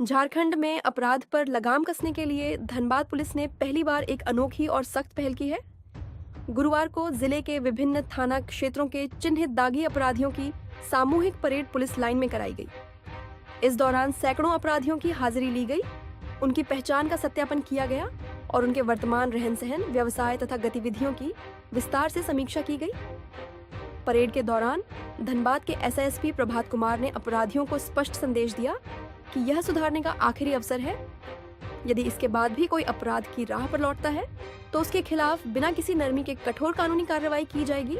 झारखंड में अपराध पर लगाम कसने के लिए धनबाद पुलिस ने पहली बार एक अनोखी और सख्त पहल की है। गुरुवार को जिले के विभिन्न थाना क्षेत्रों के चिन्हित दागी अपराधियों की सामूहिक परेड पुलिस लाइन में कराई गई। इस दौरान सैकड़ों अपराधियों की हाजिरी ली गई, उनकी पहचान का सत्यापन किया गया और उनके वर्तमान रहन सहन, व्यवसाय तथा गतिविधियों की विस्तार से समीक्षा की गई। परेड के दौरान धनबाद के एसएसपी प्रभात कुमार ने अपराधियों को स्पष्ट संदेश दिया कि यह सुधारने का आखिरी अवसर है। यदि इसके बाद भी कोई अपराध की राह पर लौटता है तो उसके खिलाफ बिना किसी नरमी के कठोर कानूनी कार्रवाई की जाएगी।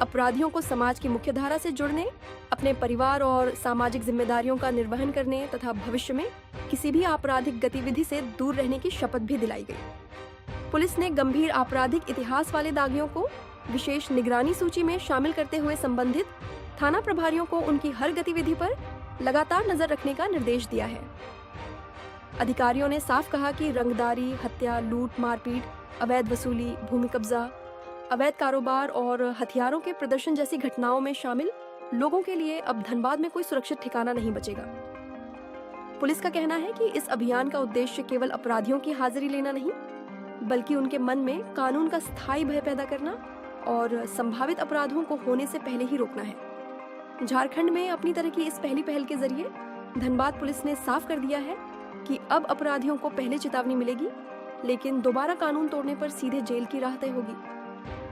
अपराधियों को समाज की मुख्यधारा से जुड़ने, अपने परिवार और सामाजिक जिम्मेदारियों का निर्वहन करने तथा भविष्य में किसी भी आपराधिक गतिविधि से दूर रहने की शपथ भी दिलाई गई। पुलिस ने गंभीर आपराधिक इतिहास वाले दागियों को विशेष निगरानी सूची में शामिल करते हुए संबंधित थाना प्रभारियों को उनकी हर गतिविधि पर लगातार नजर रखने का निर्देश दिया है। अधिकारियों ने साफ कहा कि रंगदारी, हत्या, लूट, मारपीट, अवैध वसूली, भूमि कब्जा, अवैध कारोबार और हथियारों के प्रदर्शन जैसी घटनाओं में शामिल लोगों के लिए अब धनबाद में कोई सुरक्षित ठिकाना नहीं बचेगा। पुलिस का कहना है कि इस अभियान का उद्देश्य केवल अपराधियों की हाजिरी लेना नहीं, बल्कि उनके मन में कानून का स्थायी भय पैदा करना और संभावित अपराधों को होने से पहले ही रोकना है। झारखंड में अपनी तरह की इस पहली पहल के जरिए धनबाद पुलिस ने साफ कर दिया है कि अब अपराधियों को पहले चेतावनी मिलेगी, लेकिन दोबारा कानून तोड़ने पर सीधे जेल की राह तय होगी।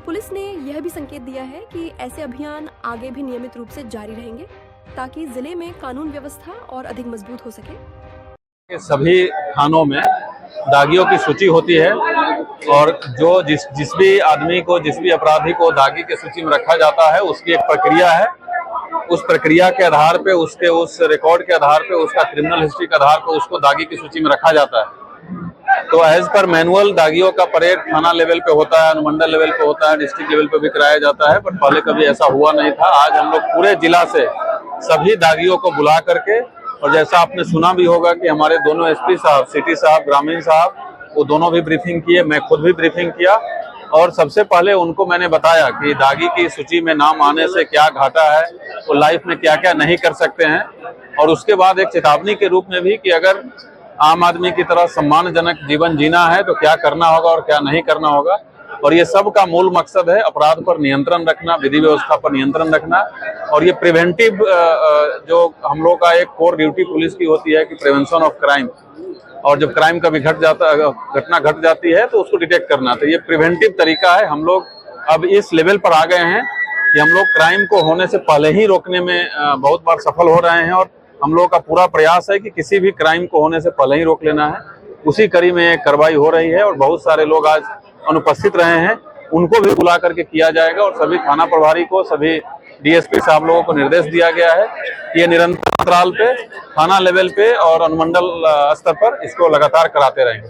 पुलिस ने यह भी संकेत दिया है कि ऐसे अभियान आगे भी नियमित रूप से जारी रहेंगे ताकि जिले में कानून व्यवस्था और अधिक मजबूत हो सके। सभी थानों में दागियों की सूची होती है और जो जिस भी आदमी को, जिस भी अपराधी को दागी की सूची में रखा जाता है, उसकी एक प्रक्रिया है। उस प्रक्रिया के आधार पे, उसके उस रिकॉर्ड के आधार पे, उसका क्रिमिनल हिस्ट्री के आधार पे उसको दागी की सूची में रखा जाता है। तो एज पर मैनुअल दागियों का परेड थाना लेवल पे होता है, अनुमंडल लेवल पे होता है, डिस्ट्रिक्ट लेवल पे भी कराया जाता है, पर पहले कभी ऐसा हुआ नहीं था। आज हम लोग पूरे जिला से सभी दागियों को बुला करके, और जैसा आपने सुना भी होगा कि हमारे दोनों एसपी साहब, सिटी साहब, ग्रामीण साहब, वो दोनों भी ब्रीफिंग किए, मैं खुद भी ब्रीफिंग किया और सबसे पहले उनको मैंने बताया कि दागी की सूची में नाम आने से क्या घाटा है, वो लाइफ में क्या क्या नहीं कर सकते हैं, और उसके बाद एक चेतावनी के रूप में भी कि अगर आम आदमी की तरह सम्मानजनक जीवन जीना है तो क्या करना होगा और क्या नहीं करना होगा। और ये सब का मूल मकसद है अपराध पर नियंत्रण रखना, विधि व्यवस्था पर नियंत्रण रखना, और ये प्रिवेंटिव जो हम लोग का एक कोर ड्यूटी पुलिस की होती है कि प्रिवेंशन ऑफ क्राइम, और जब क्राइम कभी घटना घट जाती है तो उसको डिटेक्ट करना। तो ये प्रिवेंटिव तरीका है। हम लोग अब इस लेवल पर आ गए हैं कि हम लोग क्राइम को होने से पहले ही रोकने में बहुत बार सफल हो रहे हैं, और हम लोग का पूरा प्रयास है कि किसी भी क्राइम को होने से पहले ही रोक लेना है। उसी कड़ी में कार्रवाई हो रही है और बहुत सारे लोग आज अनुपस्थित रहे हैं, उनको भी बुला करके किया जाएगा। और सभी थाना प्रभारी को, सभी डीएसपी साहब लोगों को निर्देश दिया गया है कि ये निरंतर अंतराल पे थाना लेवल पे और अनुमंडल स्तर पर इसको लगातार कराते रहेंगे।